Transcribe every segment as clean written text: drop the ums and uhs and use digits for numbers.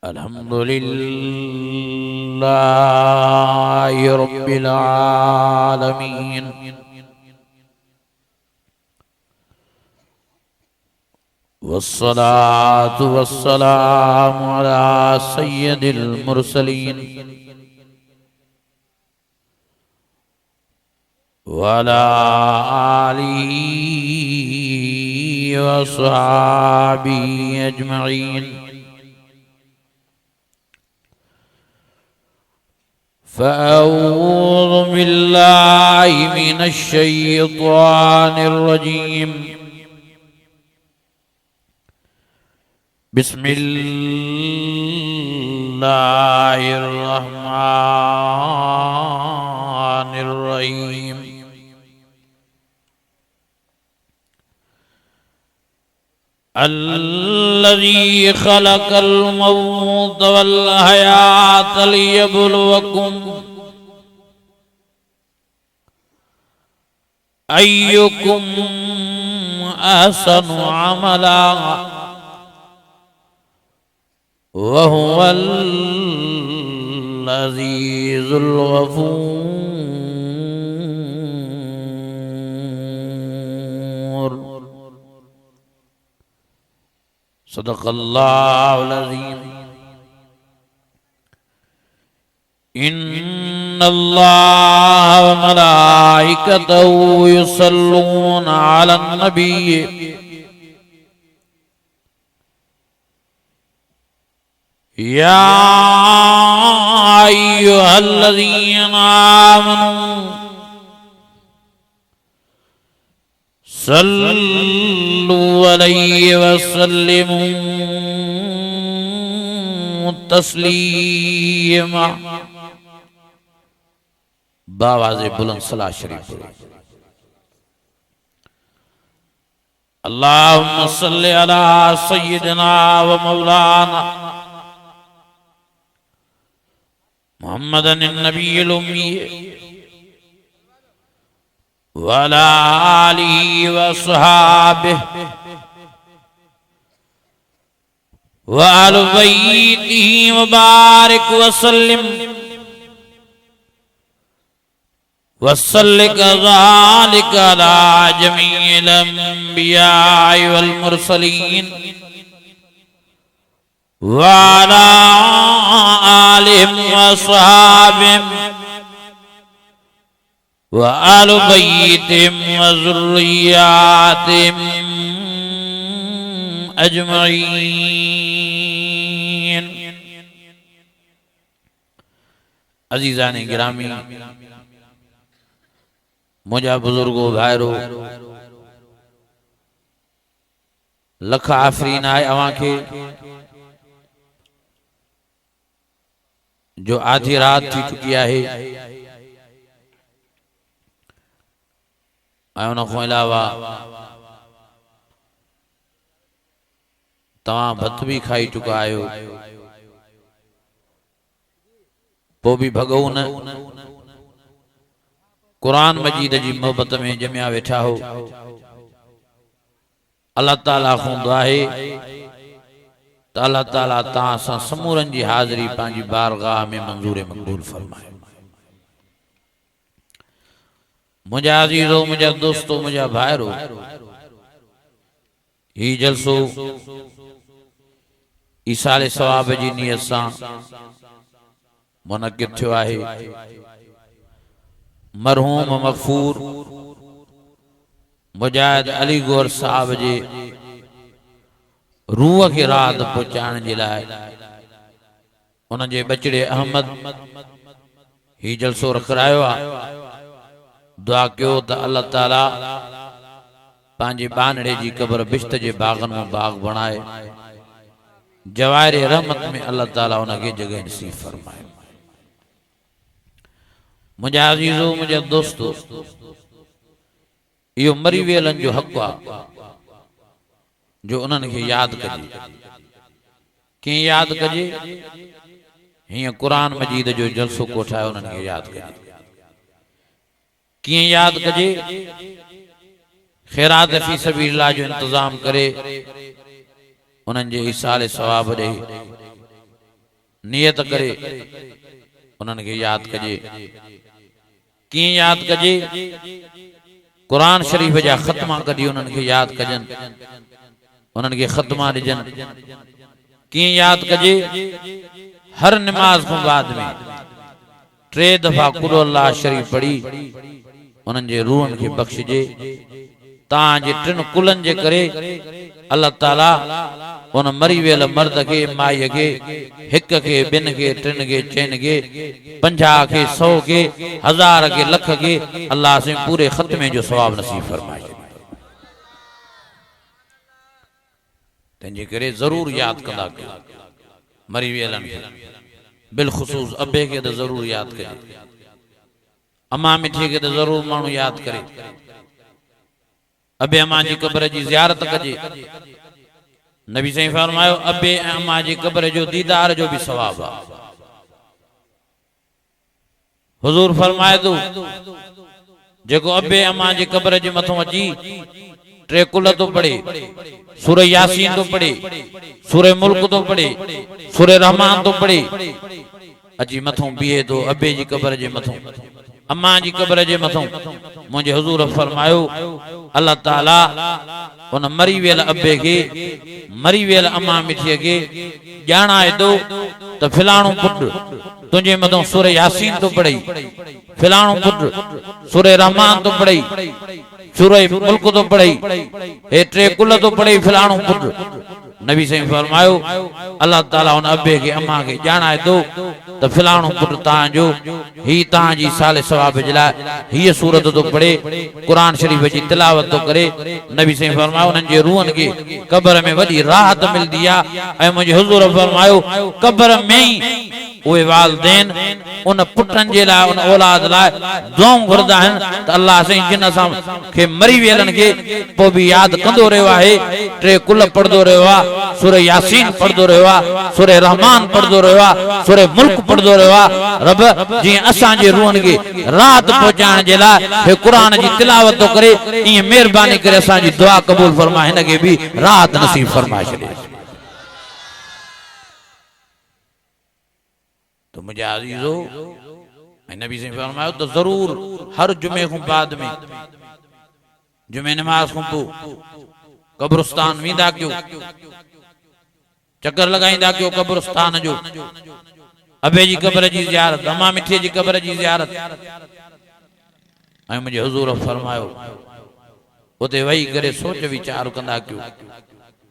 अल्हम्दुलिल्लाहि रब्बिल आलमीन वस्सलातु वस्सलामु अला सय्यदिल मुरसलीन वअला आलिहि वस्सहाबिहि अजमईन। फ़अऊज़ु बिल्लाहि मिनश शैतानिर रजीम। बिस्मिल्लाहिर रहमानिर रहीम। अल्लज़ी खलक़ल मौत वल हयात लियब्लुवकुम अय्युकुम अहसनु अमला वहुवल अज़ीज़ुल गफ़ूर। सदक़ल्लाहुल अज़ीम। इन्नल्लाह व मलाइकतहु युसल्लूना अलन नबी या अय्युहल्लज़ीना आमनू सल्लु अलैहि वसल्लिमू तस्लीमा। बावाज़े बुलंद सलात शरीफ पढ़ो। अल्लाहुम्मा सल्लि अला सय्यिदिना व मौलाना मुहम्मदन नबिय्यिल उम्मी व अला आलिहि व अस्हाबिहि व अहलि बैतिहि व बारिक व सल्लिम वसल्लि कज़ालिका अला जमीइल अंबिया वल मुरसलीन व अला आलिहिम व अस्हाबिहिम व अहलि बैतिहिम व ज़ुर्रिय्यातिहिम अजमईन। अज़ीज़ाने गिरामी, मुझा बुजुर्गो भाइरो, लख आफ़रीन आहे अवां खे जो आधी रात थी चुकी आहे ऐं उन खां अलावा तव्हां भत भी खाई चुका आहियो, पोइ भी भॻो न कुरान मजीद जी मोहब्बत में जमिया वेठा हो। अल्लाह ताला खां दुआ आहे त अल्लाह ताला तव्हां सां समूरनि जी हाज़िरी पंहिंजी बारगाह में मंज़ूर मक़बूल फरमाए। मुझा अज़ीज़ो, मुझा दोस्तो, मुझा भाइरो, ही जलसो ईसाले सवाब जी नियत सां मुनक़िद थियो आहे। मरहूम मग़फ़ूर मुजाहिद अली गौर साहब जे रूह के राहत पहुचाइण जे लाइ उन जे बचड़े अहमद ही जलसो रखरायो आहे। दुआ कयो त अल्लाह ताला पंहिंजे बानड़े जी क़ब्र बिश्त जे बागन में बाग बणाए, जवाहिर रहमत में अल्लाह ताला उनके जगह नसीब फरमाए। मुझा अज़ीज़ो, मुझा दोस्तो, यो मरी वेलन जो हक़ आ जो उन्हनि खे याद कजे। कीअं याद कजे? हीअं कुरान मजीद जो जलसो कोठाए उन्हनि खे याद कजे। कीअं याद कजे? खैरात फी सबीलिल्लाह जो इंतजाम करे उन्हनि जे ईसाले सवाब ॾे नियत करे उन्हनि खे याद कजे। कीअं याद कजे? कुरान शरीफ जा ख़त्मा कढी उन्हनि खे याद कजनि, उन्हनि खे ख़त्मा ॾिजनि। कीअं याद कजे? हर नमाज खां बाद में 3 दफ़ा कुल अल्लाह शरीफ पढ़ी उन्हनि जे रूहनि खे बख़्शिजे। तव्हांजे 3 कुलनि जे करे अल्लाह ताला उन मरी वियल मर्द खे, माईअ खे, 1 खे, 2 खे, 3 खे, 4 खे, 50 खे, 100 खे, 1000 खे, लख खे अल्लाह से पूरे ख़त्मे जो सवाब नसीब फरमाए। तंहिंजे करे ज़रूर याद कंदा कयो मरी वियलनि खे, बिलख़ुसूस अबे खे त ज़रूर याद कजे, अमा मिठी खे त ज़रूर माण्हू याद करे। अबे अमा जी क़ब्र जी ज़ियारत कजे। नबी सही फरमायो अबे ऐं अमा जी क़ब्र जो दीदार जो भी सवाब आ। हुजूर फरमाए तो जेको अबे अमा जी क़ब्र जे मथों अची 3 कुल तो पढ़े, सूरह यासीन तो पढ़े, सूरह मुल्क तो पढ़े, सूरह रहमान तो पढ़े, अची मथों बीहे तो अबे जी क़ब्र जे मथों, अम्मा जी क़ब्र जे मथों, मुझे हुजूर फरमायो अल्लाह ताला उन मरी वियल अबे के, मरी वियल अम्मा मिठीअ के ॼाणाए दो तो फिलाणो पुट तुझे मथों सूरह यासीन तो पढ़ई, फिलाणो पुट सूरह रहमान तो पढ़ई, सूरह मुल्क तो पढ़ई, हे 3 कुल तो पढ़ई, फिलाणो पुट। नबी सही फरमायो अल्लाह ताला उन अबे के अम्मा के ॼाणाए दो तो फिलाणो पुट तव्हांजो ही तव्हांजी साले सवाब जे लाइ हीअ सूरत तो पढ़े, कुरान शरीफ जी तिलावत तो करे। नबी सही फरमायो उन्हनि जे रूहनि खे क़ब्र में वॾी राहत मिलदी आहे। ऐं मुंहिंजे हुज़ूर फरमायो क़ब्र में ई उहे वालिदैन उन पुटनि जे लाइ, उन औलाद लाइ दुआऊं घुरदा आहिनि त अल्लाह साईं जिन असां खे मरी वियलनि खे पोइ बि यादि कंदो रहियो आहे, 3 कुल पढ़ंदो रहियो आहे, सूरह यासीन पढ़ंदो रहियो आहे, सूरह रहमान पढ़ंदो रहियो आहे, सूरह मुल्क पढ़ंदो रहियो आहे। रब जीअं असांजे रूहनि खे राहत पहुचाइण जे लाइ हे क़ुरान जी तिलावत थो करे, ईअं महिरबानी करे असांजी दुआ क़बूल फरमाए, हिन खे बि राहत नसीब फरमाए छॾे। तो मुझे अजीजो नबी से फरमायो तो जरूर हर जुमे को बाद में, जुमे नमाज को पोइ कब्रिस्तान वेंदा कयो, चक्कर लगाईंदा कयो कब्रिस्तान जो, अबे जी क़ब्र जी ज़ियारत, अम्मा मिठी जी क़ब्र जी ज़ियारत। ऐं मुझे हुजूर फरमायो उते वही करे सोच विचार कंदा कयो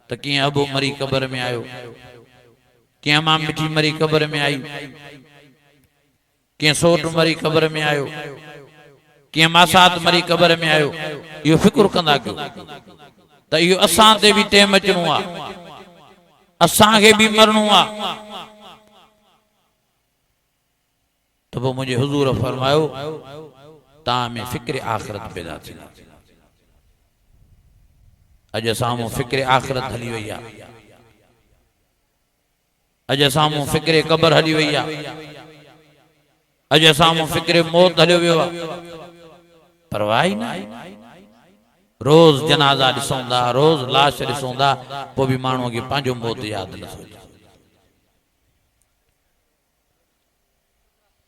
त कीअं अबू मरी क़ब्र में आयो, कीअं अम्मा मिठी मरी क़ब्र में आई, कीअं सोट मरी क़ब्र में आयो, कीअं मासात मरी क़ब्र में आयो। इहो फिक्र कंदा कयो त इहो असां ते भी टेम अचणो आहे, असां खे भी मरणो आहे। तो पोइ मुंहिंजे हुजूर फरमायो तव्हां में फिक्र आख़िरत पैदा थी। अॼु साम्हूं फिक्र आख़िरत हली वई आहे, अॼु साम्हूं फिक्र क़ब्र हली वई आहे, अॼु साम्हूं फिक्र मौत हलियो वियो आहे। परवाह ई न आहे। रोज़ जनाज़ा ॾिसूं था, रोज़ लाश ॾिसूं था, पोइ बि माण्हूअ खे पंहिंजो मौत यादि नथो अचे।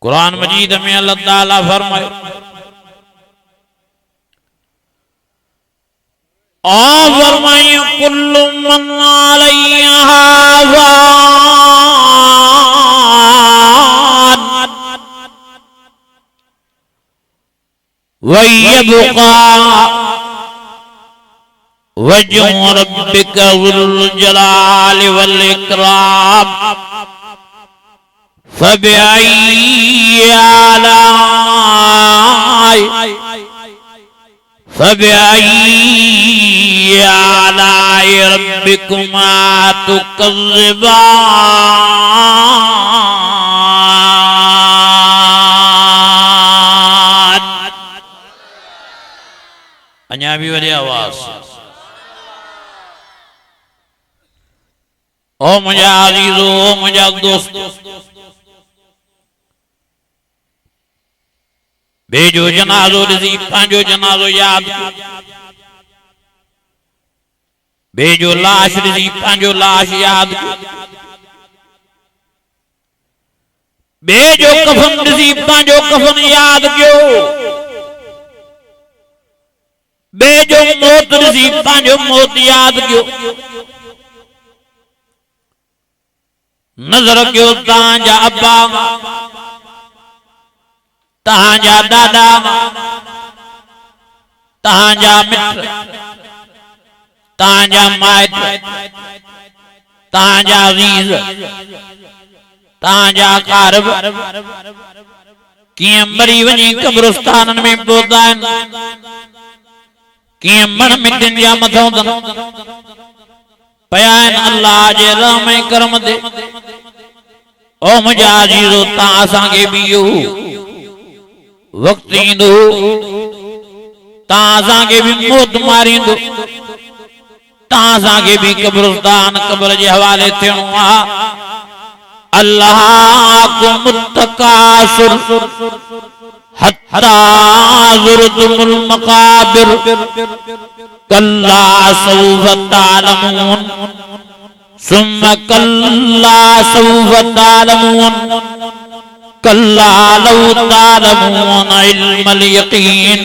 कुरान मजीद में अल्लाह ताला फरमायो फरमायो कुल्लु मन अलैहा व यबका वजहु रब्बिका ज़ुल जलाल वल इकराम फबिअय्यि आलाइ रब्बिकुमा तुकज़्ज़िबान। अञा भी वॾी आवाज़। ओ मुंहिंजा अज़ीज़ो, ओ मुंहिंजा दोस्त, बेजो जनाज़ो ॾिसी पंहिंजो जनाज़ो याद कयो, बेजो लाश ॾिसी पंहिंजो लाश याद कयो। बेजो कफन ॾिसी पंहिंजो कफन यादि कयो बेजो मौत ॾिसी पंहिंजो मौत यादि कयो नज़र कयो तव्हांजा अब्बा तव्हांजा दादा तव्हांजा मिट तव्हांजा माइट तव्हांजा अज़ीज़ तव्हांजा क़ारिब कीअं मरी वञी क़ब्रिस्ताननि में पहुता आहिनि कीअं मण मिटनि जा मथां पया आहिनि अल्लाह जे रहम ऐं करम ते ओ मुंहिंजा अज़ीज़ो तव्हां असांखे बि इहो वक़्तु ईंदो तव्हां असांखे बि मौत मारींदो तव्हां असांखे बि क़ब्रिस्तान क़ब्र जे हवाले थियणो आहे अल्लाह मुत्तकासुर हत्ता ज़ुरतुमुल मक़ाबिर कल्ला सौफ तालमून सुम्मा कल्ला सौफ तालमून कल्ला लौ तालमून इल्मल यकीन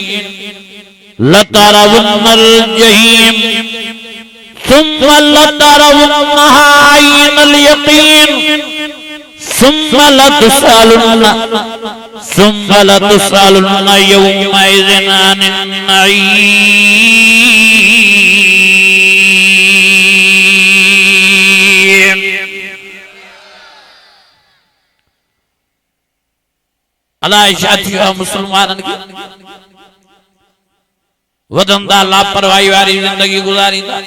लतरवुन्नल जहीम सुम्मा लतरवुन्नहा ऐनल यकीन सुम्मा लतुसअलुन्न यौमइज़िन अनिन नईम अल्लाह शातिया मुसलमानन की वदंदा लापरवाही वारी जिंदगी गुजारींदा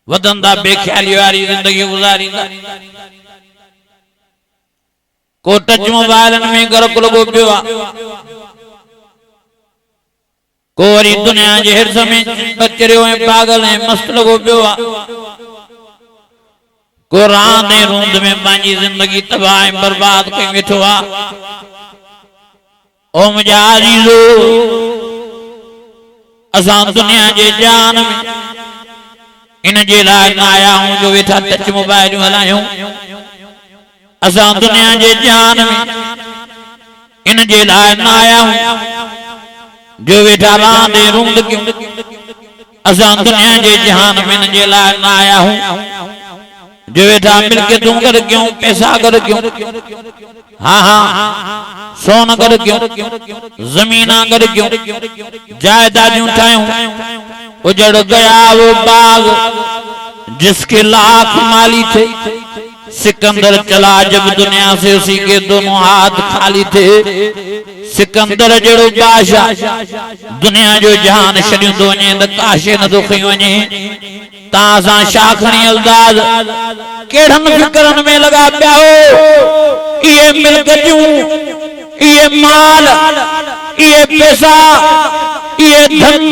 वदंदा बेख्याली वारी जिंदगी गुजारींदा को टच मोबाइल में गर्क लॻो पियो आहे को वरी दुनिया जे हिर्स में बचरियो ऐं पागल ऐं मस्त लॻो पियो आहे को रांद ऐं रूंद में पंहिंजी जिंदगी तबाह ऐं बर्बाद कई वेठो आहे ओ मुंहिंजा अज़ीज़ो असां दुनिया जे जान में इन जे लाइ न आया आहियूं जो वेठा टच मोबाइल हलायूं असां दुनिया जे जान में इन जे लाइ न आया आहियूं जो वेठा रांद ऐं रूंद कयूं असां दुनिया जे जहान में इन जे लाइ न आया आहियूं जो वेठा मिल्कियतूं गॾु कयूं पैसा गॾु कयूं हाँ हाँ सोन गॾु कयूं ज़मीना गॾु कयूं जायदादियूं ठाहियूं उजड़ गया वो बाग जिसके लाख माली थे सिकंदर चला जब दुनिया से उसी के दोनों हाथ खाली थे सिकंदर जड़ो बादशाह दुनिया जो जहान छॾियो थो वञे त काशे नथो खई वञे तव्हां सां छा खणी अलदाज़ कहिड़नि फिक्रनि में लॻा पिया हो इहे मिल्कियतूं इहे माल इहे पैसा इहे धन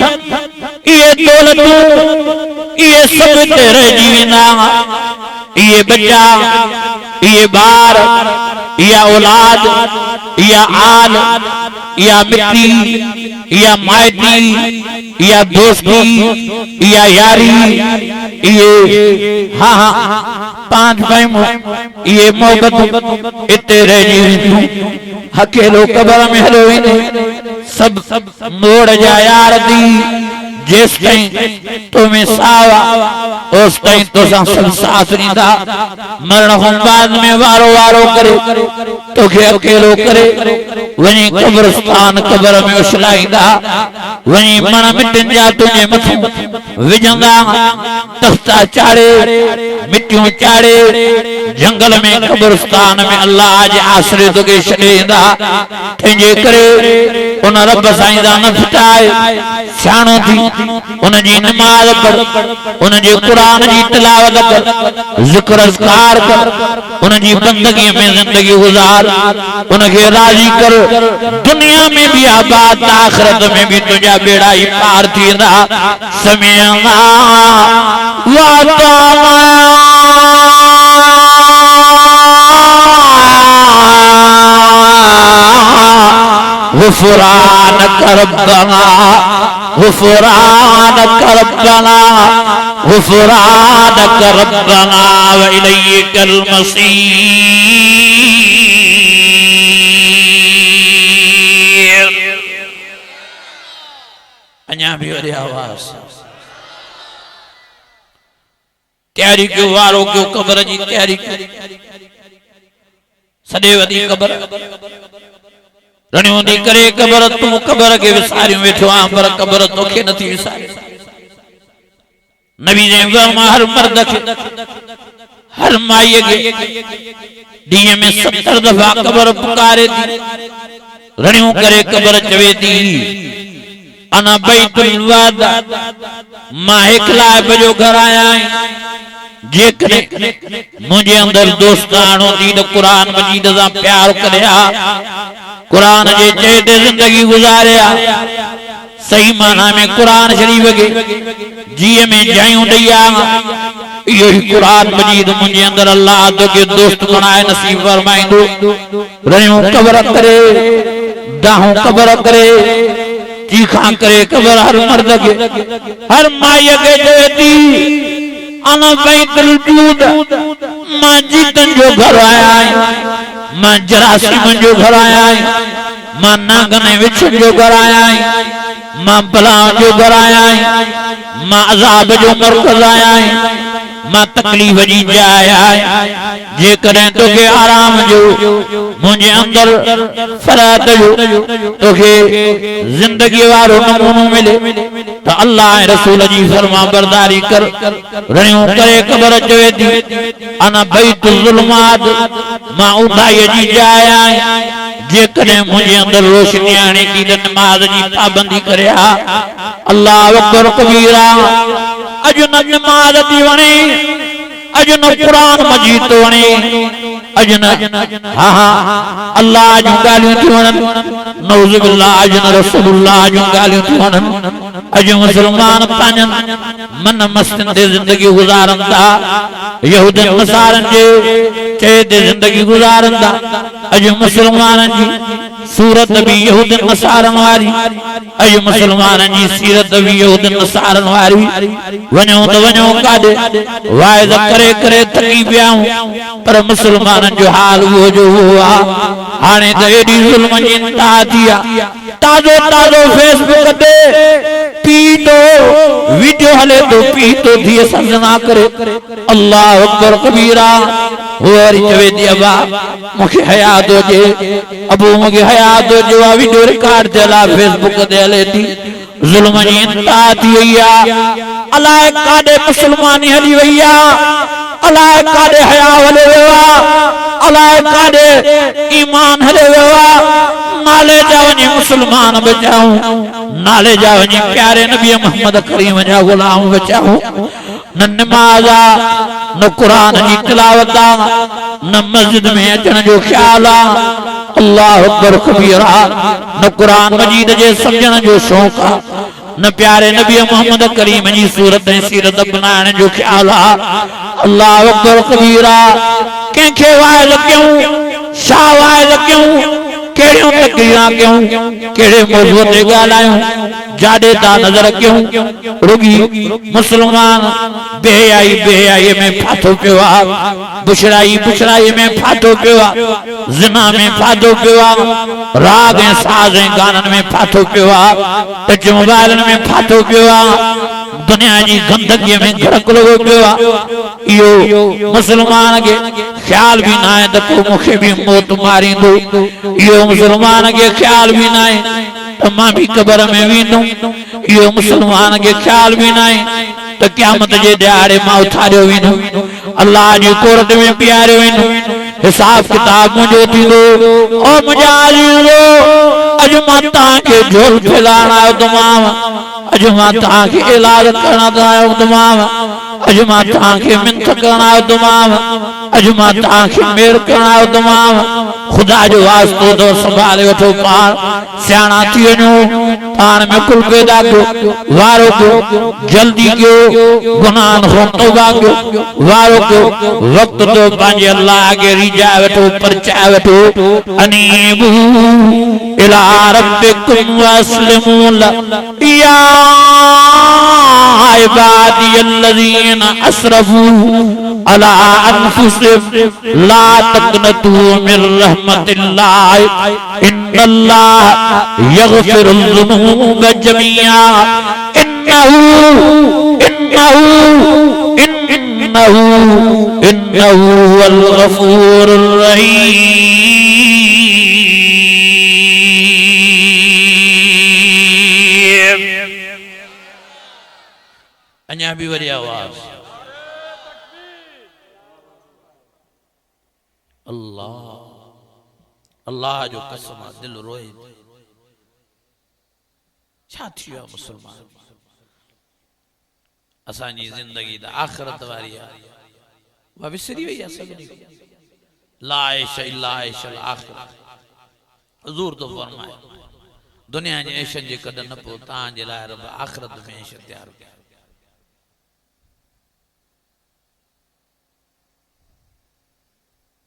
इहे दौलतूं इहे सभु हिते रहिजी वेंदा इहे बच्चा इहे ॿार इहा औलाद इहा आल इहा मिट्टी इहा माइटी इहा दोस्ती इहा यारी इहे हाँ हाँ पांच भाइयों इहे मोहबत हिते रहिजी वेंदियूं अकेलो क़ब्र में हलो वेंदो सब मोड़ जा यार दी जेस ताईं तुम्हें सावा उस ताईं तोसां सब साथ ॾींदा मरण खां बाद में वारो वारो करे तोखे अकेलो करे वञी क़ब्रिस्तान क़ब्र में उछलाईंदा वञी मण मिटनि जा तुंहिंजे मथां विझंदा तख्ता चाढ़े मिटियूं चाढ़े जंगल में क़ब्रिस्तान में अल्लाह जे आसरे तोखे छॾे ईंदा तंहिंजे करे उन रब सां ईंदा न फिटाए सियाणो थी उन जी नमाज़ पढ़ उन जे क़ुरान जी तिलावत कर ज़िक्र अज़कार कर उन जी बंदगी में जिंदगी गुजार उन के राजी कर दुनिया में भी आबाद आखिरत में भी तुझा बेड़ा ही पार थींदा समिअना व अताअना गुफ़रानक रब्बना गुफ़रानक रब्बना गुफ़रानक रब्बना व इलैकल मसीह। मेरे आवाज तैयारी क्यों वारो क्यों कब्र जी तैयारी सदे वदी कब्र रणियों दी करे कब्र तू कब्र के विसारियों वेठो आ पर कब्र तोखे नथी विसारे नबी ने फरमा हर मर्द के हर माई के डीए में 70 दफा कब्र पुकारे थी रणियों करे कब्र चवे थी अना बैतुल वादा मां एकला बजो घर आया जे करे मुझे अंदर दोस्तानो दी तो कुरान मजीद सा प्यार करया कुरान जे चेते जिंदगी गुजारिया सही माना में कुरान शरीफ के जीए में जायूं दैया यही कुरान मजीद मुझे अंदर अल्लाह तो के दोस्त बनाए नसीब फरमाइंदो रहियो कब्र करे दाहू कब्र करे चीखा करे कब्र हर मर्द के हर माई के देती अना बैतुल जूद मां जीतन जो घर आया मां जरासीम जो घर आया मां नागने विच जो घर आया मां बला जो घर आया मां अजाब जो मरकज आया मां तकलीफ जी जाया जे करें तो के आराम जो मुझे अंदर फरात जो तो के जिंदगी वारो नमूनो मिले तो अल्लाह रसूल जी फरमा बरदारी कर रहियो करे कब्र चवे थी अना बैतुल ज़ुल्मात मां उठाई जी जाया जे कने मुझे अंदर रोशनी आने की नमाज जी पाबंदी करया अल्लाह अकबर कबीरा अज न नमाज दी वणे अज न कुरान मजीद तो वणे अज न हां हां अल्लाह जो गालियों थी वणन नऊज़ बिल्लाह अज न रसूलुल्लाह जो गालियों थी वणन अज मुसलमान पांजन मन मस्तन दे जिंदगी गुजारन था यहूदन नसारन जे चेते जिंदगी गुजारन था अज मुसलमान जी सूरत भी यहूदन नसारन वारी अज मुसलमान जी सीरत भी यहूदन नसारन वारी वणो तो वणो कादे वाइद करे करे थकी पियाऊं पर मुसलमान जो हाल वो जो हुआ हाने तो एडी जुल्म जी इंतहा थिया ताजो ताजो फेसबुक ते पीटो वीडियो हले तो पीटो दिए समझना करे अल्लाह अकबर कबीरा होरी चवे दी अबा मुखे हया दो जे अबू मुखे हया दो जो वीडियो रिकॉर्ड चला फेसबुक ते हले थी जुल्म जी इंतहा थी वैया अलाए काडे मुसलमानी हली वैया अलाए काडे हया हले वेवा अलाए काडे ईमान हले वेवा नाले जावनी मुसलमान बचाऊं नाले जावनी प्यारे नबी मोहम्मद करीम जा गुलाम बचाऊं न नमाज़ा न कुरान जी तिलावत न मस्जिद में अचण जो ख्याल अल्लाह अकबर कबीरा न कुरान मजीद जे समझण जो शौक़ न प्यारे नबी मोहम्मद करीम जी सूरत सीरत बनाने जो ख्याल अल्लाह अकबर कबीरा कंखे वाइल क्यों शाह वाइल क्यों केड़ियों तकरीरां क्यों केड़े मौजूअ ते ॻाल्हायूं जाडे ता नजर क्यों रुगी मुसलमान बेहयाई में फाथो पियो आ बुशराई में फाथो पियो आ ज़िना में फाथो पियो आ राग ऐं साज़ ऐं गानन में फाथो पियो आ टच मोबाइलन में फाथो पियो आ दुनिया जी गंदगी में घड़क लॻो पियो आ इहो मुसलमान के ख्याल भी ना है तो मुखे भी मौत मारींदो इहो मुसलमान के ख्याल भी ना है तो मां भी कब्र में वेंदुम इहो मुसलमान के ख्याल भी ना है तो क़यामत जे ॾियारे मां उथारियो वेंदुम अल्लाह जी कोर्ट में पियारियो वेंदुम हिसाब किताब मुंहिंजो थींदो ओ मुंहिंजा अज़ीज़ो अॼु मां तव्हांखे झोल फैलाइण आयो तमाम अॼु मां तव्हांखे इलाज करण आयो तमाम अॼु मां तव्हांखे मिंथ करण आयो तमाम अॼु मां तव्हांखे मेर करण आयो तमाम खुदा जो वास्तो तो संभाले वठो पाण सियाणा थी वञो पाण में कुल पैदा कयो वारो कयो जल्दी कयो गुनाहन खां तौबा कयो वारो कयो वक्त तो पंहिंजे अल्लाह के रिजा वठो परचाए वठो अनीबू इला रब्बिकुम वस्लिमू या इबादी अल्लज़ीना असरफू अला अनफुसिहिम ला तक़नतू मिन रहमतिल्लाह इन्नल्लाह यग़फिरुज़्ज़ुनूब जमीआ इन्नहु वल गफूरुर रहीम। अञा भी वरी आवाज अल्लाह अल्लाह जो कसम दिल रोए छा थियो मुसलमान असांजी जिंदगी द आखिरत वारी आहे वा विसरी वई आहे सभिनी ला ऐश इल्ला ऐशल आखिरत। हुजूर तो फरमाए दुनिया जे ऐशन जे कद न पो तां जे लाइ रब आखिरत में ऐश तैयार कया।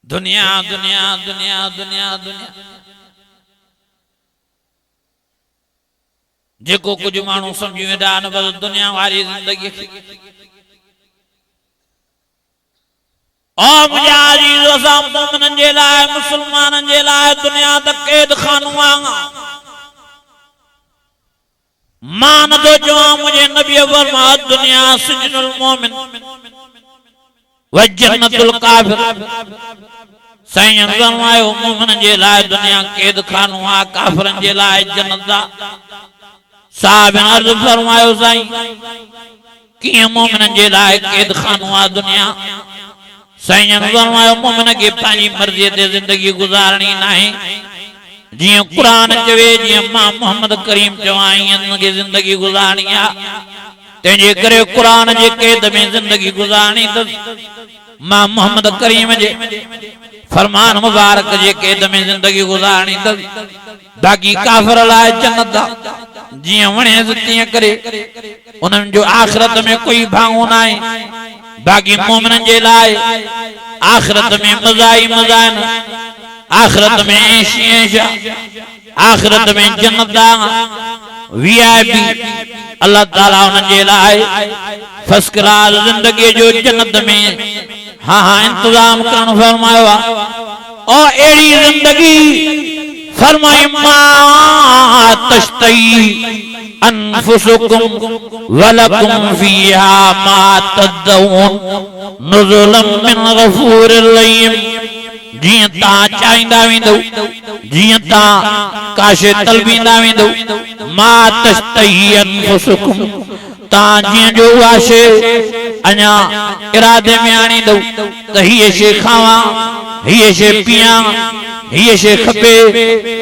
दुनिया दुनिया दुनिया दुनिया दुनिया जेको कुछ मानू समझी वेंदा न बस दुनिया वारी जिंदगी और मुजाजी रोज़ा मोमिनन जे लाइ मुसलमानन जे लाइ दुनिया द कैद खानो आहे। मान दो जो मुझे नबी फरमाया दुनिया सिजनुल मोमिन व जन्नतुल काफिर। साईं फरमायो मोमिन जे लाइ दुनिया कैद खानो आहे काफिरन जे लाइ जन्नत आहे। साहब अर्ज फरमायो साईं किए मोमिन जे लाइ कैद खानो आहे दुनिया। साईं फरमायो मोमिन के पांजी मर्जी ते जिंदगी गुजारनी नहीं जिए कुरान चवे जिए मां मोहम्मद करीम चवाई के जिंदगी गुजारनी है तेजे करे कुरान जे कैद में जिंदगी गुजारनी तो मां मोहम्मद करीम जे फरमान मुबारक जे कैद में जिंदगी गुजारनी तो बाकी काफिर लाए जन्नत जिए वणे तिए करे उनन जो आखिरत में कोई भांगो नाहे। बाकी मोमिन जे लाए आखिरत में मज़ाई मज़ाइन आखिरत में ऐश ऐश आखिरत में जन्नत वीआईपी अल्लाह ताला उन जे लाए फर्स्ट क्लास जिंदगी जो जन्नत में हाँ हाँ इंतजाम करण फरमायो और एड़ी जिंदगी फरमाई मा तश्तई अनफुसुकुम वलकुम फीहा मा तदऊन नुज़ुलम मिन गफूरिर रहीम। जिए ता चाइंदा वेंदो जिए ता काशे तलबींदा वेंदो मा तश्तई अनफुसुकुम ता जिए जो वाशे अञा इरादे में आणी दो त हीअ शइ खावां हीअ शइ पियां हीअ शइ खपे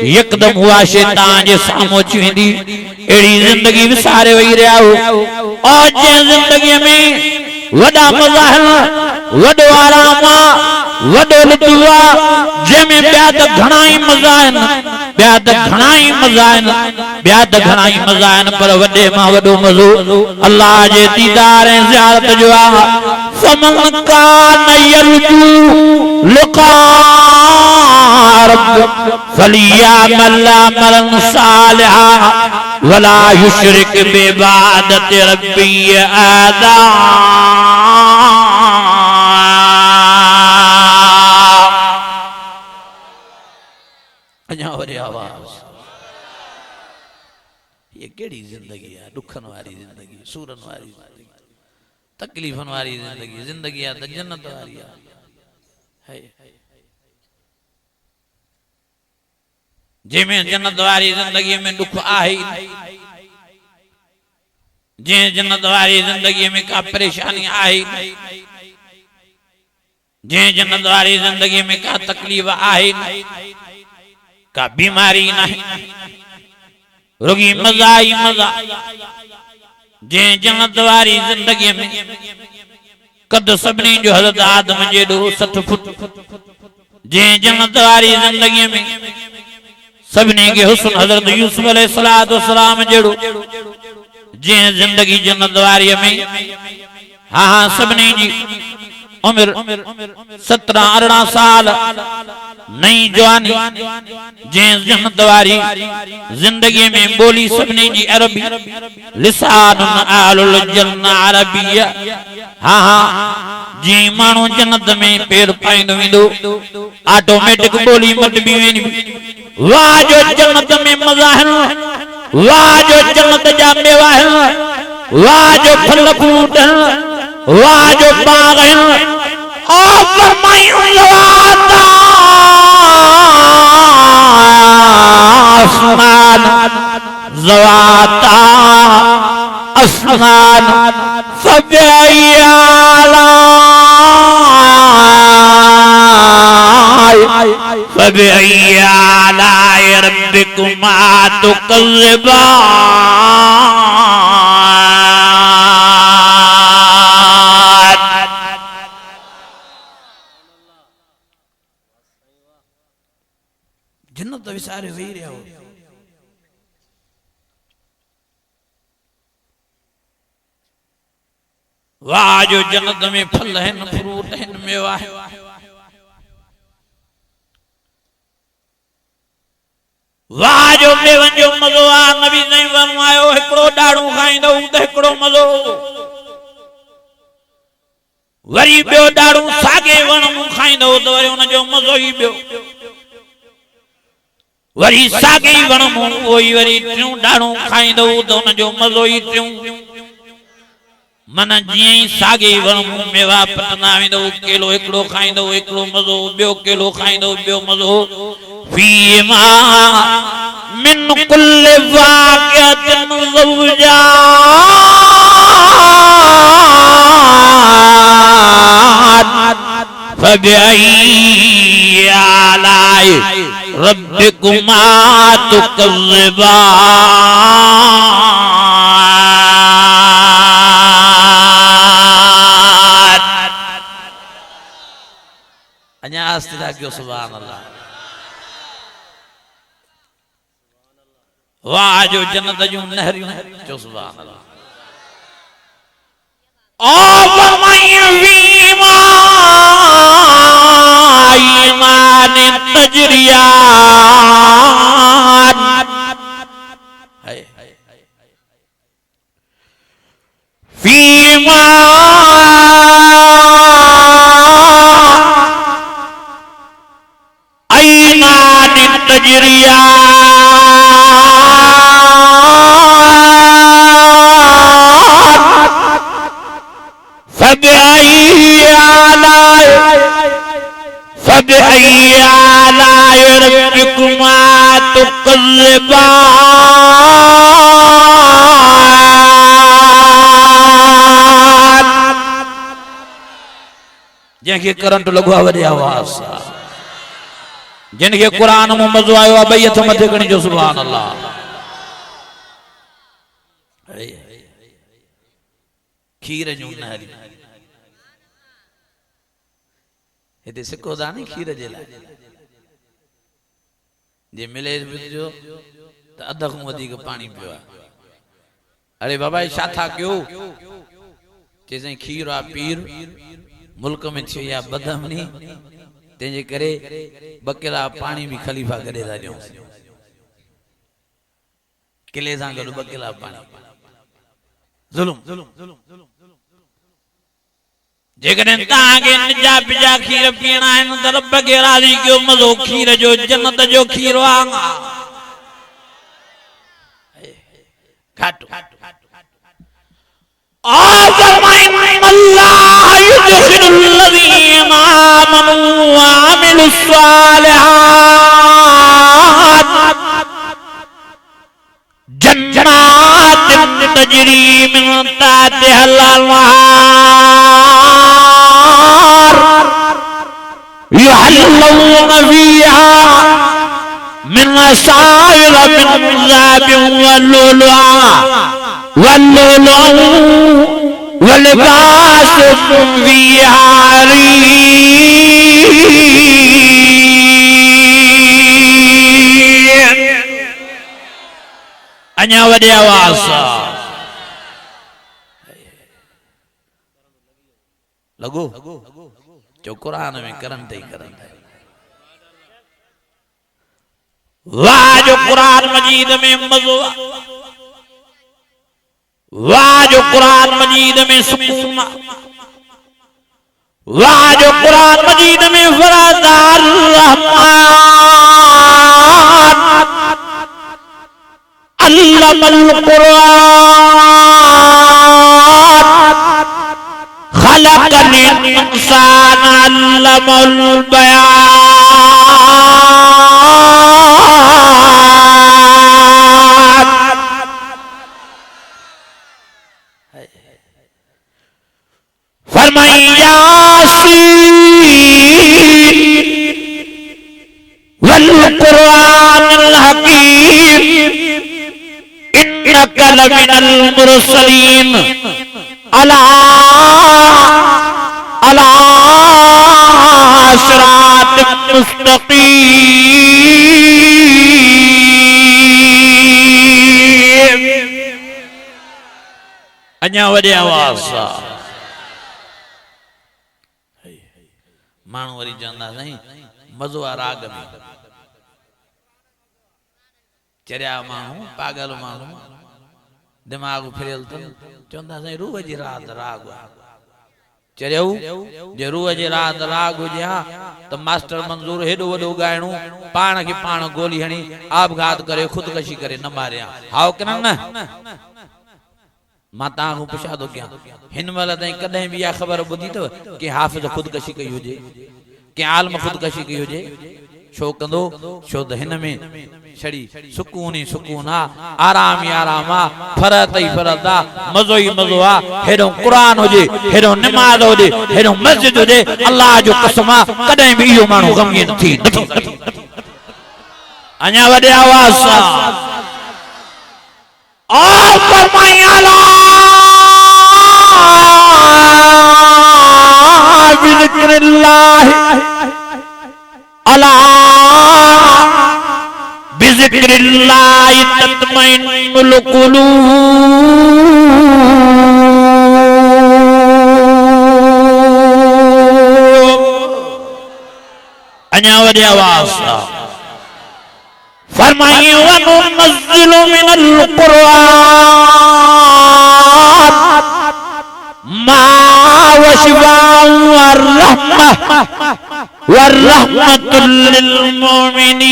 यकदम हुआ शइ तव्हांजे साम्हूं अची वेंदी। अहिड़ी जिंदगी विसारे वही रहिया हो और जंहिं जिंदगीअ में वॾा मज़ा वॾो आराम आहे वॾो लुत्फ़ आहे जंहिंमें ॿिया त घणा ई मज़ा आहिनि ॿिया त घणा ई मज़ा आहिनि ॿिया त घणा ई मज़ा आहिनि पर वॾे मां वॾो मज़ो अल्लाह जे दीदार ऐं ज़ियारत जो आहे। फमन कान यरजू लिक़ा रब्बिह फलियअमल अमलन सालिहा वला युशरिक बिइबादति रब्बिही अहदा। आवाज ये केड़ी जिंदगी है दुखन वाली जिंदगी सूरन वाली जिंदगी तकलीफन वाली जिंदगी जिंदगी है जन्नत वाली है जेमें जन्नत वाली जिंदगी में दुख आहे जे जन्नत वाली जिंदगी में का परेशानी आहे जे जन्नत वाली जिंदगी में का तकलीफ आहे का बीमारी नहीं रुगी मजा ही मजा जे जन्नत वाली जिंदगी में कद सबनी जो हज़रत आदम जेडो 60 फुट जे जन्नत वाली जिंदगी में सबनी के हुस्न हज़रत यूसुफ अलैहिस्सलाम जेडो जे जिंदगी जन्नत वाली में हाँ हाँ सबनी जी उम्र 17-18 साल नई जवानी जे जन्नत वाली जिंदगी में बोली सबने जी अरबी लिसान आलुल जन्नत अरबिया हाँ हाँ जी मानो जन्नत में पेर पाइंदो वेंदो ऑटोमेटिक बोली मत भी वेंदी वाह जो जन्नत में मजा है वाह जो जन्नत जा मेवा है वाह जो फल फ्रूट वाह जो बाग और फरमायूं ज़वाता आसमान ज़वाता आसमान फबिअय्यि आलाइ रब्बिकुमा तुकज़्ज़िबान। जन्नत विचारे वेही रहिया हो। वाह जो जन्नत में फल है फ्रूट है मेवा है। वाह जो मेवन जो मज़ो आ नबी नहीं फरमायो हिकड़ो ॾाढ़ू खाईंदो त हिकड़ो मज़ो वरी ॿियो ॾाढ़ू साॻे वण मूं खाईंदो त वरी हुन जो मज़ो ई ॿियो वरी साॻे ई वण मूं उहो ई वरी टियों ॾाढ़ू खाईंदो त हुन जो मज़ो ई टियों मन जीअं ई साॻे ई वण मूं मेवा पटंदा वेंदो केलो हिकड़ो खाईंदो हिकड़ो मज़ो ॿियो केलो खाईंदो ॿियो मज़ो फीमा मिन कुल्लि वाक़िअतिन ज़ौजान फबिअय्यि आलाइ रब्बिकुमा तुकज़्ज़िबान। अञा आस्ते कयो सुभान अल्लाह। वाह जो जन्नत जूं नहरियूं जो सुभान अल्लाह। ओ फरमाया वीमा ईमान तजरियान फीमा ईमान फबिअय्यि आलाइ रब्बिकुमा तुकज़्ज़िबान। जंहिंखे करंट लॻो आहे वॾी आवाज़ सां जिनके कुरान में मज़ो आयो आहे ॿई हथ मथे खणी जो सुभान अल्लाह। खीर जूं नहरियूं हिते सिको था नी खीर जे लाइ जे मिले जो त अध खां वधीक पाणी पियो आहे। अरे बाबा छा था कयो चई खीर आहे पीर मुल्क में थियो या बदमनी तेजे करे बकेला पानी भी खलीफा करे था ॾियूं किले सां गॾु बकेला पानी ज़ुल्म जेकॾहिं तव्हांखे निजा पिजा खीर पीअणा आहिनि त रब खे राज़ी कयो मज़ो खीर जो जन्नत जो खीर वांग घाटो अल्लाह युदखिलुल लज़ीना आमनू व अमिलुस सालिहात जन्नातिन तजरी मिन ताहतिहल अन्हार युहल्लून फीहा मिन असाइर मिन ज़हाबिन वल्लुलुआ वल्लुलु वलिबासुहुम फीहा हरीर। अञा वॾी आवाज़ लॻो जो कुरान में करंट ही करंट है। वाह जो कुरान मजीद में मज़ो वाह जो कुरान मजीद में सुकून वाह जो कुरान मजीद में फरादार रहमान अल्लमल कुरान इंसान अल्लमल बयान। फरमाई यासीन वल कुरानिल हकीम इन्नका लमिनल मुरसलीन अला अला सिरातिक मुस्तकीम। अञा वॾे आवाज़ सां माण्हू वरी चवंदा साईं मज़ो आहे राग में। चरिया माण्हू पागल माण्हू दिमाग़ फिरियल अथनि चवंदा साईं रूह जी रात राग चरियो जे रूह जी रात राग हुजे हा त मास्टर मंज़ूर हेॾो वॾो ॻाइणो पाण खे पाण गोली हणी आपघात करे ख़ुदकशी करे न मारिया हाओ किन न। मां तव्हां खां पुछा थो कयां हिन महिल ताईं कॾहिं बि इहा ख़बर ॿुधी अथव कि हाफ़िज़ ख़ुदकशी कई हुजे कि आलम ख़ुदकशी कई हुजे? छो कंदो? छो त हिन में छड़ी सुकून ई सुकून आ, आराम ई आराम आ, फरत ई फरत आ, मज़ो ई मज़ो आ। हेॾो क़ुरान हुजे, हेॾो निमाज़ हुजे, हेॾो मस्जिद हुजे, अल्लाह जो कसम आ कॾहिं बि इहो माण्हू ग़मगीन थी नथो सघे। अञा वॾे आवाज़ सां अला बिज़िक्रिल्लाहि तत्मइन्नुल क़ुलूब। अञा वॾे आवाज़ सां फरमाई वनुनज़्ज़िलु मिनल क़ुरआन मा वशिफाउ वरहमह वरहमतुल लिल मुमिनीन।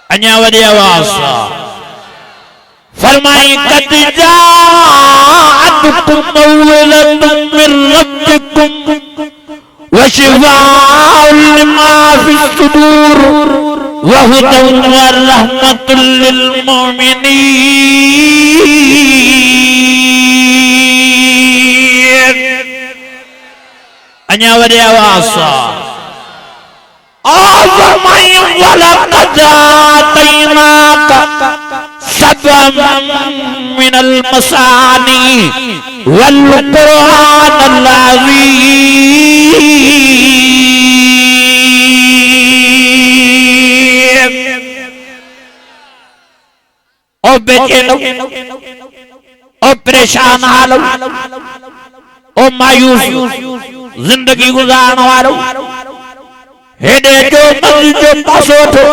अञा वॾे आवाज़ सां फरमाई कद जाअतकुम मौइज़तुम मिन रब्बिकुम वशिफाउल लिमा फिस्सुदूर वहुदन वरहमतुल लिल मुमिनीन। अञा वॾे आवाज़ सां फरमाई वलक़द आतैनाका सबअम मिनल मसानी वल क़ुरआनिल अज़ीम। ओ बेचैनो, ओ परेशान हालो, ओ मायूस जिंदगी गुजारण वारो हेॾे जो मस्जिद जो पासो थो,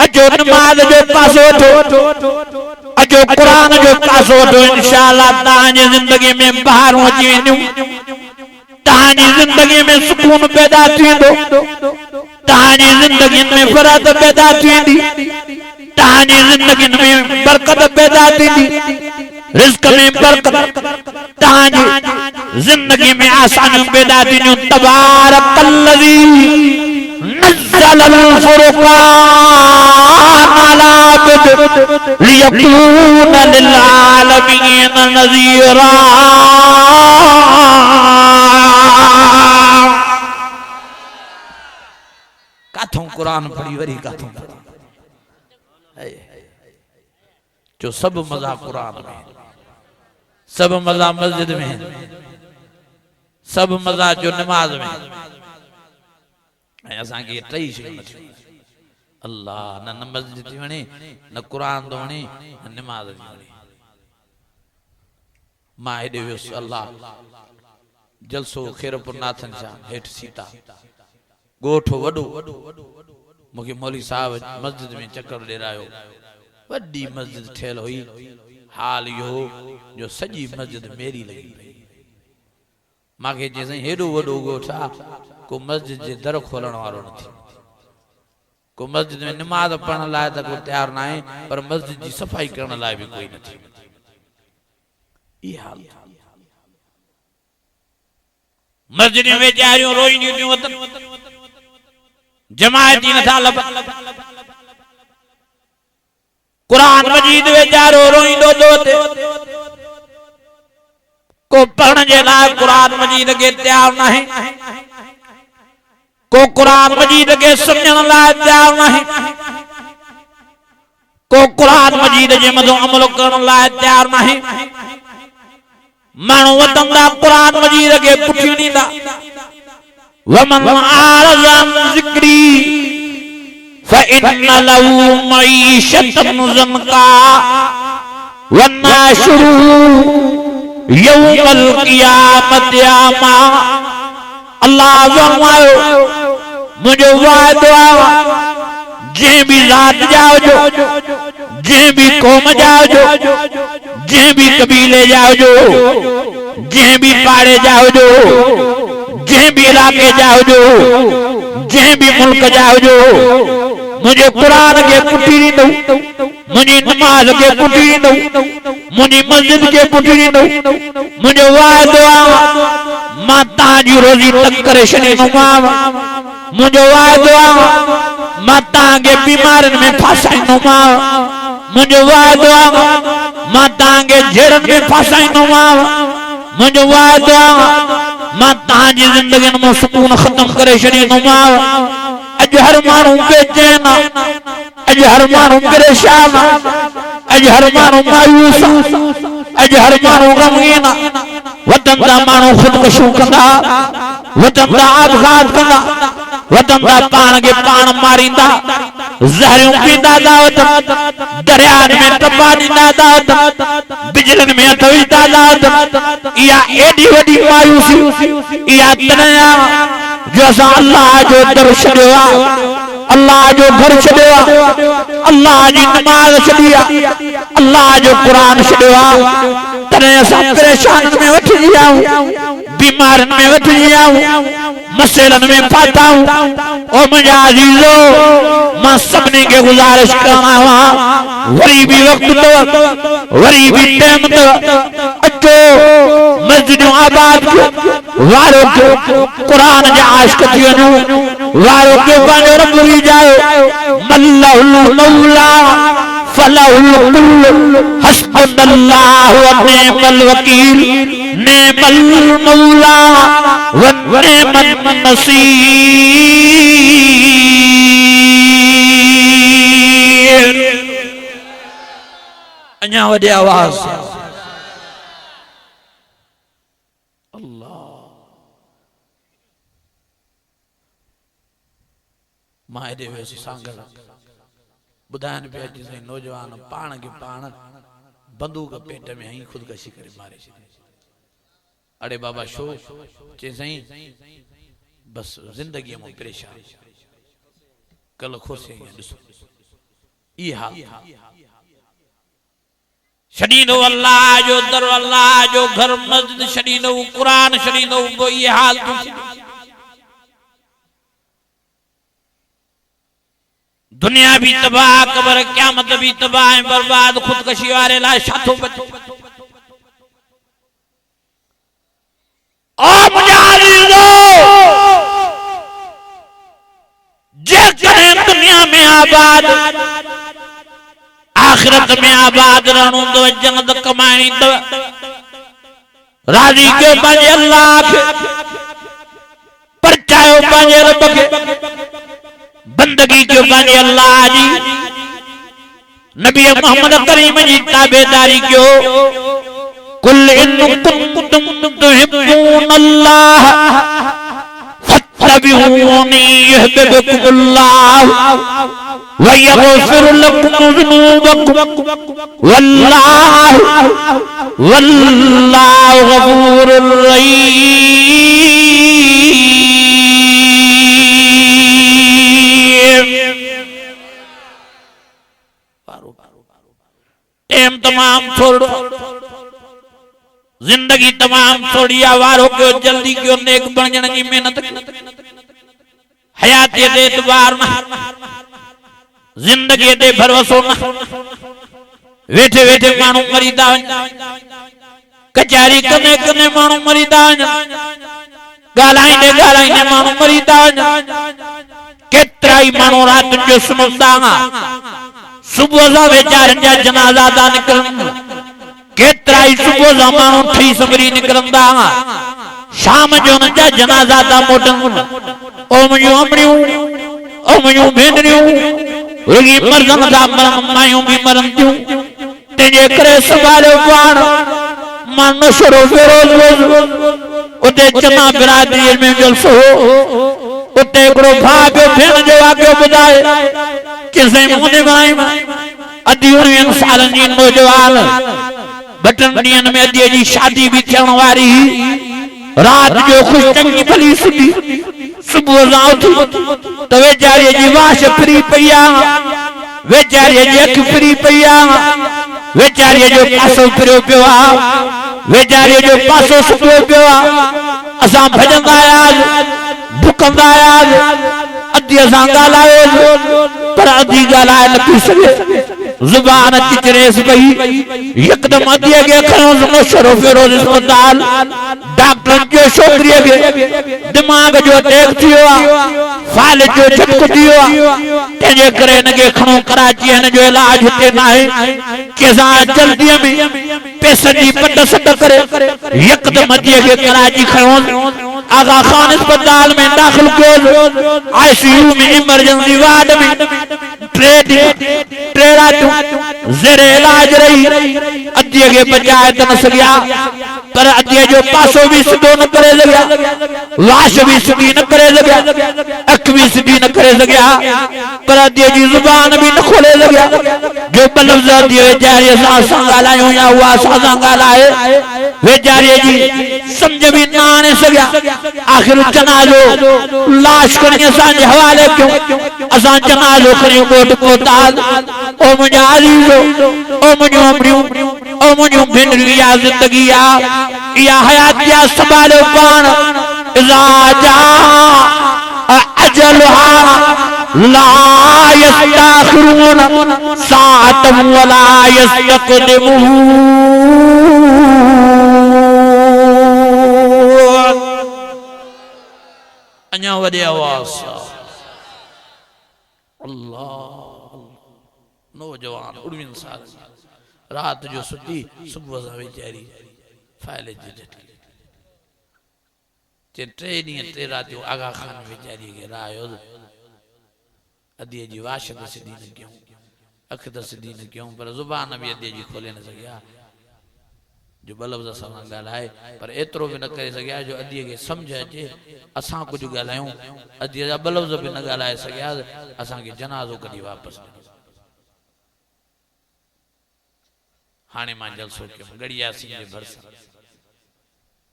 अजो नमाज जो पासो थो, अजो कुरान जो पासो थो। इंशाअल्लाह तव्हांजी ज़िंदगी में बहारूं अची वेंदियूं, तव्हांजी ज़िंदगी में सुकून पैदा थींदो, तव्हांजी ज़िंदगी में फरहत पैदा थींदी, तव्हांजी ज़िंदगी में बरकत पैदा थींदी, रिज़्क़ में बरकत, तव्हांजी ज़िंदगी में आसानियूं पैदा थींदियूं। तबारकल्लज़ी नज़्ज़लल फ़ुरक़ान अला अब्दिही लियकून लिल आलमीन नज़ीरा। काथों कुरान पढ़ी वरी काथों जो सब मज़ा कुरान में, सब मज़ा मस्जिद में, सब मज़ा जो नमाज में। असां के टई शयूं नथियूं अल्लाह न मस्जिद थी वणे, न कुरान थो वणे, न नमाज थी वणे। मां हेॾे वियुसि अल्लाह जलसो खैरपुर नाथन शाह हेठि सीता ॻोठ वॾो, मूंखे मौली साहब मस्जिद में चक्कर ॾेरायो। वॾी मस्जिद ठहियल हुई, हाल इहो जो सॼी मस्जिद मेरी लगी पई। मांखे चई साईं हेॾो वॾो ॻोठ आहे को मस्जिद जे दर खोलण वारो न थी, को मस्जिद में नमाज पढ़ने लाए तक तैयार ना है पर मस्जिद की सफाई करने लाए भी कोई नहीं। ये हाल मस्जिद में जा रही रोई नहीं वतन जमात ही न था लब कुरान मजीद में जा रोई दो को पढ़ने के लाए कुरान मजीद के तैयार ना है को कुरान मजीद के समझने लाए तैयार नहीं को कुरान मजीद जे मदो अमल करने लाए तैयार नहीं मानो वतन दा कुरान मजीद के पुठी नींदा वमन आरज़ अन ज़िक्री फ़इन्न लहू मईशतन ज़न्का वन्नाशुरुहु यौमल क़ियामत अमा। अल्लाह फरमायो मुझे वादो जे भी रात जाओ जो जे भी कौम जाओ जो जे भी कबीले जाओ जो जे भी पाड़े जाओ जो जे भी इलाके जाओ जो जे भी मुल्क जाओ जो मुझे कुरान के पुठी नहीं दो मुझे नमाज के पुठी नहीं दो मुझे मस्जिद के पुठी नहीं दो मुझे वादो माता जी रोजी तक करे शनि नुमाव मुझे वादो माता के बीमारन में फसाई नुमाव मुझे वादो माता के झेड़न में फसाई नुमाव मुझे वादो माता जी जिंदगी में सुकून खत्म करे शनि नुमाव। अज हर मानू बेचैन अज हर मानू परेशान अज हर मानू मायूस अज हर मानू गमगीन वतन दा मानू खुदकशी कंदा वतन दा आघात कंदा वतन दा पान के पान मारींदा जहरियों पींदा दावत दरिया में टपा दींदा दावत बिजलन में तविदा दावत या एडी वडी मायूसी या तनया जो अल्लाह जो दर छड़िया अल्लाह जो घर छड़िया अल्लाह जी नमाज छड़िया अल्लाह जो कुरान छड़िया तने सब परेशान में उठ जाऊं बीमार में उठ जाऊं मसलन में पाता हूं ओ मुझे अजीजो मैं सबने के गुजारिश करना हुआ वरी भी वक्त तो वरी भी टाइम तो अचो मस्जिद आबाद वारो के कुरान जा आशिक थियनु वारो के बाने रब ली जाओ मल्लाहुल मौला फलाहुल कुल हस्बुनल्लाहु व निअमल वकील निअमल मौला व निअमन नसीर। अन्या वडे आवाज मायदे वैसी सांगल बुधान पे जिसे नौजवान पान के पान बंदूक पेट में ही खुदकशी करे मारे अरे बाबा शो चेसई बस जिंदगी में परेशान कल खुशी ई हाल शदीद अल्लाह जो दर अल्लाह जो घर मस्जिद शदीद कुरान शदीद वो ये हाल दुनिया भी तबाह कबर क़यामत भी तबाह बर्बाद खुदकशी वाले ला शाथो बचो ओ मुजाहिदो जे करे दुनिया में आबाद आखिरत में आबाद रहनो तो जन्नत कमाई तो राजी के बजे अल्लाह के परचायो बजे रब के बंदगी के बने अल्लाह जी नबी मोहम्मद करीम जी ताबेदारी क्यों कुल इन कुंतुम तुहिब्बूनल्लाह फत्तबिऊनी युहिब्बुकुमुल्लाह व यगफिर लकुम ज़ुनूबकुम वल्लाहु गफूरुर रहीम। तमाम छोड़ो जिंदगी तमाम छोड़ी आवारो क्यों जल्दी क्यों नेक बन जाने की मेहनत हयात ये एतबार ना जिंदगी ते भरोसो न वेठे वेठे मानू मरीदा कचारी कने कने मानू मरीदा गालाइने गालाइने मानू मरीदा केतराई मानू रात जो सुनदा सुबह जा बेचारन जा जनाजा दा निकलन केतराई सुबह जा मानू ठई समरी निकलंदा शाम जो न जा जनाजा दा मोटन ओ मयो अमरियो ओ मयो भेंडरियो रुगी मर्दन दा मायूं भी मरन थियूं तेजे करे सवाले वाण मन शरो रोज उते जमा बिरादरी में जलसो उते एकड़ो भाग भेण जो आगे बुधाए किसे मुने भाई अदी 19 सालन जी नौजवान बटन ॾींहनि में अदी जी शादी भी थियण वारी रात जो खुश चंगी भली सुधी सुबह जा उठी तो वेचारी जी वाश फ्री पया वेचारी जी अख फ्री पया वेचारी जो पासो फिरो पियो वेचारी जो पासो सुबह पियो असां भजंदा आया भुकंदा आया अदी असां ॻाल्हायो पर अदी ॻाल्हाए न पई सघे जुबान चिचरेस पई यकदम अदी के खयो नशरो फिरोज अस्पताल डॉक्टर जो छोकरी के दिमाग जो अटैक थियो फाल जो झटको दियो तेजे करे न के खणो कराची न जो इलाज हिते ना है केसा जल्दी में पैसे जी पट सट करे यकदम अदी के कराची खयो आगा खान अस्पताल में दाखिल कियो आईसीयू में इमरजेंसी वार्ड में ट्रे रातों जेरे इलाज रही अदी के बचाए त न सकिया पर अदी जो पासो भी सिधो न करे लगा लाश भी सिधी न करे लगा अख भी सिधी न करे लगा पर अदी जी जुबान भी न खोले लगा जो लफ्ज अदी वेचारी सा ॻाल्हायूं या हुआ सा ॻाल्हाए वेचारी जी समझ भी न आने सकिया आखिर जनाजो लाश खणी असां जे हवाले क्यों असां जनाजो खणी कोट कोताल ओ मुझा अजीजो ओ मुझो अमरियो ओ मुझो भेंडरिया जिंदगी या हयात या संभालो पान इज़ा जा अजलहा ला यस्ताखिरून साअतन वला यस्तक़दिमून अन्या वडे आवाज अल्लाह नौजवान 19 साल रात जो सुधी सुबह सा वेचारी फाइल जी झटकी टे ॾींहं टे रात जो आगा खान वेचारी के रायो अदी जी वाश त सिधी न क्यों अख त सिधी न क्यों पर जुबान भी अदी जी खोले न सकिया जो बलब जा सां ॻाल्हाए पर एतिरो भी न करे सकिया जो अदी के समझ अचे असां कुछ ॻाल्हायूं अदी जा बलब भी न ॻाल्हाए सकिया असां के जनाज़ो कढी वापस हाने मां जलसो क्यों गड़िया सिंह जे भरसा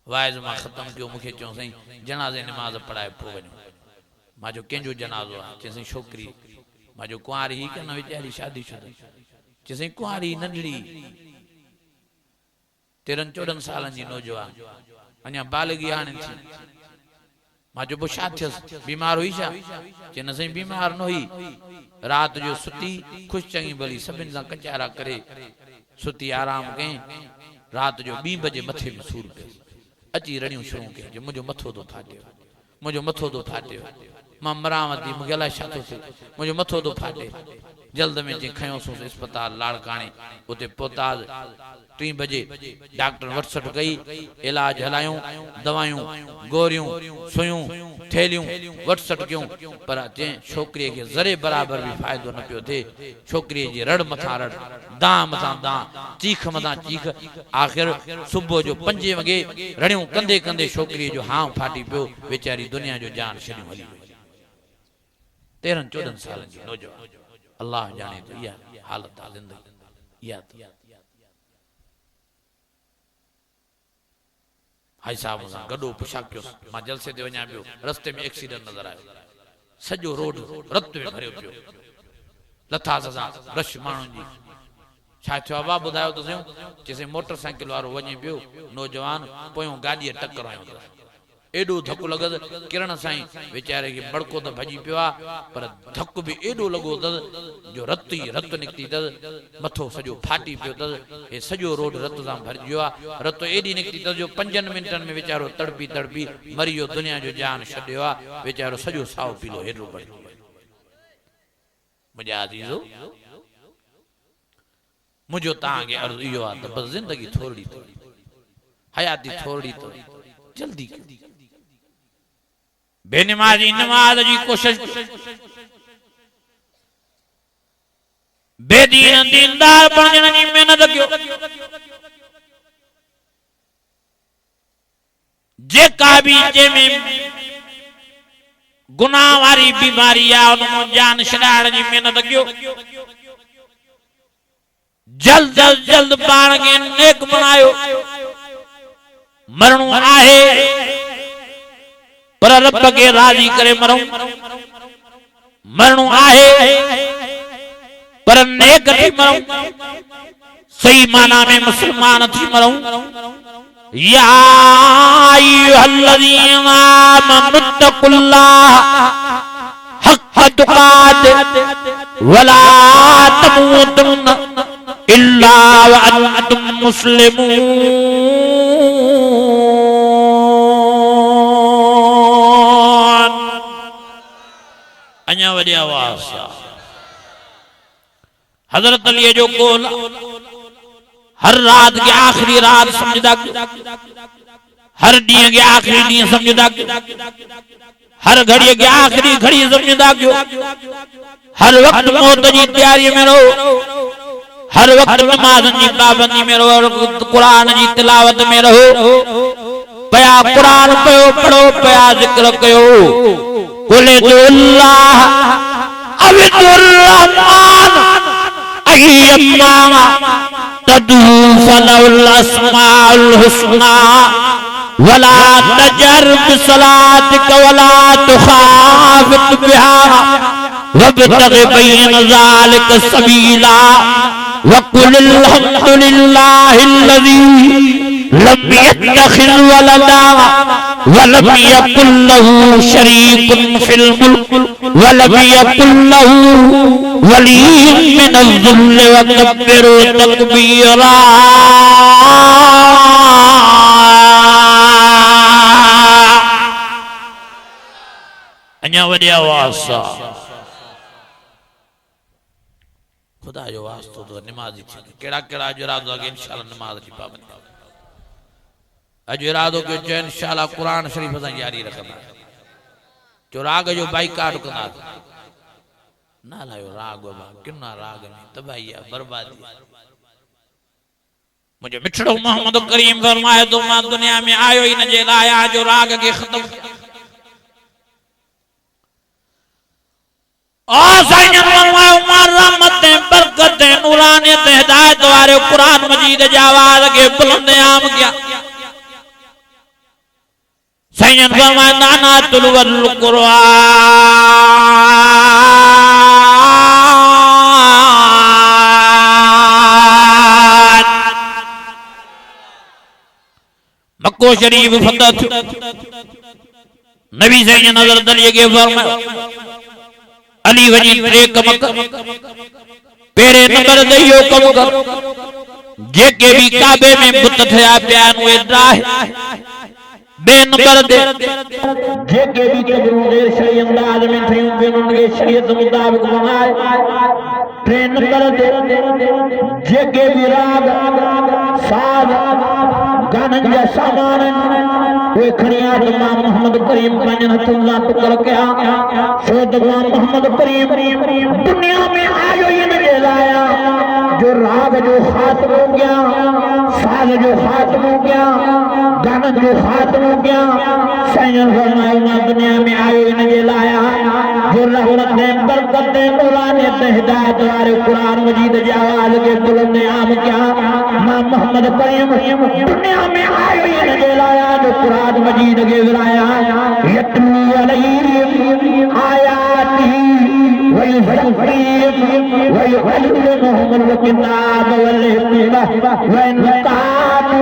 वाइज मां खत्म क्यों मुखे चो सही जनाजे नमाज पढ़ाए पो वणो मां जो केंजो जनाजो आ चेसई छोकरी मां जो कुंवारी ही कन वेचारी शादी शुदा चेसई कुंवारी नंढड़ी 13-14 सालन जी नौजवान अन्या बालगी हाने थी मां जो बुशा थस बीमार हुई छा चे न सही बीमार न हुई रात जो सुती खुश चंगी भली सबिन सा कचारा करे सुती आराम कई रात जो 2 बजे मथे में सूर पे अची रड़ियों शुरू के जो मुझो मथो तो फाटे मां मरावती मुगला शातो से मुझो मथो तो फाटे जल्द में जे खयो सो अस्पताल लाड़काणी उते पोताज 3 बजे डॉक्टर वटसट गई इलाज हलायूं दवायूं गोरियूं सुयूं थैलियूं वटसट क्यों पर जे छोकरी के जरे बराबर भी फायदो न पियो थे छोकरी जी रड़ मथा रड़ दा मथा दा चीख मथा चीख आखिर सुबह जो 5 वगे रड़ियों कंदे कंदे छोकरी जो हां फाटी पियो बेचारी दुनिया जो जान छड़ी हली 13-14 साल जी नौजवान अल्लाह जाने तो या हालत जिंदगी या हाई साहब सा गडो पुशाक क्यों मां जलसे ते वणा पियो रस्ते में एक्सीडेंट नजर आयो सजो रोड रत में भरियो पियो लथा सा रश माण्हुनि जी छा थियो बाबा बुधायो तो चेसे मोटरसाइकिल वारो वणे पियो नौजवान पोयों गाड़ी टक्कर आयो एडो धक लगद किरण साईं बेचारे के बड़को तो भजी पिया पर धक भी एडो लगो तद जो रत ही रत निकती तद मथो सजो फाटी पियो तद ए सजो रोड रत सां भरजियो आ रत एडी निकती तद जो 5 मिनटन में बेचारो तड़पी तड़पी मरियो दुनिया जो जान छड्यो आ बेचारो सजो साओ पीलो हेडो पड़ मुझा अजीजो मुझो तांगे अर्ज इयो आ त बस जिंदगी थोड़ी तो हयाती थोड़ी तो जल्दी बेनमाजी नमाज जी कोशिश बेदीन दीनदार बणजण जी मेहनत कयो जेका भी जे में गुनाह वारी बीमारी आ उन जान छडाण जी मेहनत कयो जल्द जल्द पाण खे नेक बनायो मरणो आहे पर रब के राजी करे मरूं मरणो आहे पर नेक थी मरूं सही माना में मुसलमान थी मरूं या अय्युहल्लज़ीना आमनुत्तकुल्लाह हक़्क़ तुक़ातिह वला तमूतुन्न इल्ला व अंतुम मुस्लिमून अन्या वडी आवाज हजरत अली जो कोल हर रात के आखिरी रात समझदा हर ॾींहं के आखिरी ॾींहं समझदा हर घड़ी के आखिरी घड़ी समझदा हर वक्त मौत की तैयारी में रहो हर वक्त नमाज की पाबंदी में रहो कुरान की तिलावत में रहो पया कुरान पयो पढ़ो पया जिक्र कयो कुले दुल्लाह अविदुर्रहमान अय्यम्मा तदू फलउल अस्माउल हुस्ना वला तजर बिसलातिक वला तुखाफित बिहा वब्तगि बैन ज़ालिक सबीला वकुल अल्हम्दुलिल्लाहिल्लज़ी लम यत्तखिज़ वलदा वलम यकुल लहू शरीकुन फिल मुल्क वलम यकुल लहू वलिय्युन मिनज़-ज़ुल्ल वकब्बिरहु तकबीरा अन्या वडी आवाज खुदा जो वास्तो तो नमाज थी केड़ा केड़ा अज इरादो के इंशाल्लाह नमाज की पाबंदी अज इरादो के जो इंशाल्लाह कुरान शरीफ से जारी रखना जो राग जो बाइकाट कना ना लायो राग बाबा किन्ना राग में तबाही बर्बादी मुझे मिठड़ो मोहम्मद करीम फरमाए तो मां दुनिया में आयो ही न जे लाया जो राग के खत्म बरकत नूरानियत हिदायत वाले कुरान मजीद जावाज के बुलंद आम किया सैयद फरमाए नाना तुलवल कुरान मक्को शरीफ फतह नबी सैयद नजर दलिए के फरमाए अली वजी एक मक पेरे नंबर दइयो कम कर जेके भी काबे में बुत थया प्यान वे राह बे नंबर दे जेके भी कबरू गैर शरी अंदाज में थयूं बे उनके शरीयत मुताबिक बनाए ट्रे नंबर दे जेके भी राग साज गानन जा सामान वे खड़िया मां मोहम्मद करीम पंजन हथुल्लाह टुकर क्या सो दवा मोहम्मद करीम दुनिया में आयो ही न लाया जो राग जो खात्म हो गया साज जो खात्म हो गया गाना जो खात्म हो गया सैयद फरमाया दुनिया में आयो ही न लाया जो रहमत ने बरकत ने नूरानियत हिदायत वाले कुरान मजीद की आवाज के बुलंद आम क्या मां मोहम्मद करीम दुनिया में आयो ही न लाया जो कुरान मजीद के विलाया यतलू अलैहिम आयाती वयुअल्लिमुहुमुल किताब वल हिकमह व इन कानू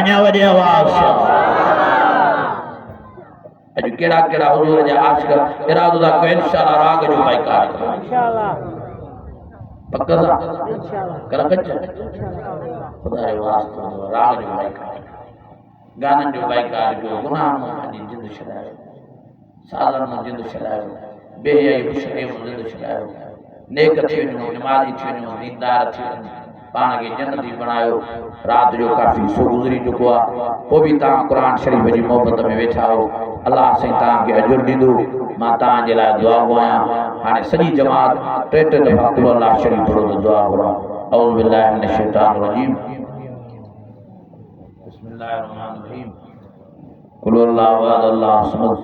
अञा वॾे आवाज़ अॼु कहिड़ा कहिड़ा हुजूर जा आशिक इरादो था कयो इंशाअल्लाह राग जो बाइकाट इंशाअल्लाह पक्का सा इंशाअल्लाह कर कच खुदा जो वास्तो राग जो बाइकाट गाननि जो बाइकाट जो गुनाह में पंहिंजी जिंद छॾायो सालनि में जिंद छॾायो बेहयाई मुशक़े में जिंद छॾायो नेक थी वञो नमाज़ी थी वञो दीनदार थी वञो पान खे जन्नती बणायो रात जो काफ़ी सो गुज़री चुको आहे पोइ बि तव्हां क़ुर शरीफ़ जी मोहबत में वेठा हो अल्लाह साईं तव्हांखे अजुर ॾींदो मां तव्हांजे लाइ दुआ घुरायां हाणे सॼी जमात टे टे दफ़ा क़ुर अल्लाह शरीफ़ पढ़ो त दुआ घुरां अऊज़ु बिल्लाहि मिनश शैतानिर रजीम बिस्मिल्लाहिर रहमानिर रहीम कुल अल्लाहु अहद अल्लाहु समद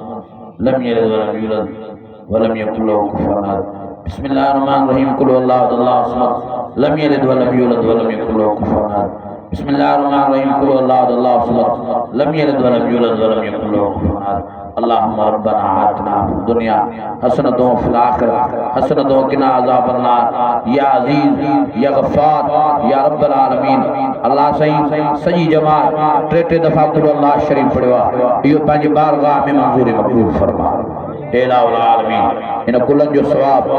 लम यलिद वलम यूलद वलम यकुल लहू कुफुवन अहद बिस्मिल्लाहिर रहमानिर रहीम कुल अल्लाहु अहद अल्लाहु समद लम यलिद वलम यूलद वलम यकुल लहू कुफुवन अहद बिस्मिल्लाहिर रहमानिर रहीम कुल अल्लाहु अहद अल्लाहु समद लम यलिद वलम यूलद वलम यकुल लहू कुफुवन अहद अल्लाहुम्मा रब्बना आतिना फिद दुनिया हसनतन व फिल आखिरह हसनतन व किना अज़ाबन नार या अजीज या गफ्फार या रब्बल आलमीन अल्लाह साईं सॼी जमात टे टे दफ़ा कुल अल्लाह शरीफ़ पढ़ियो आहे इहो पंहिंजी बारगाह में मंज़ूर मक़बूल फरमा हे इलाहुल आलमीन इन कुलनि जो सवाब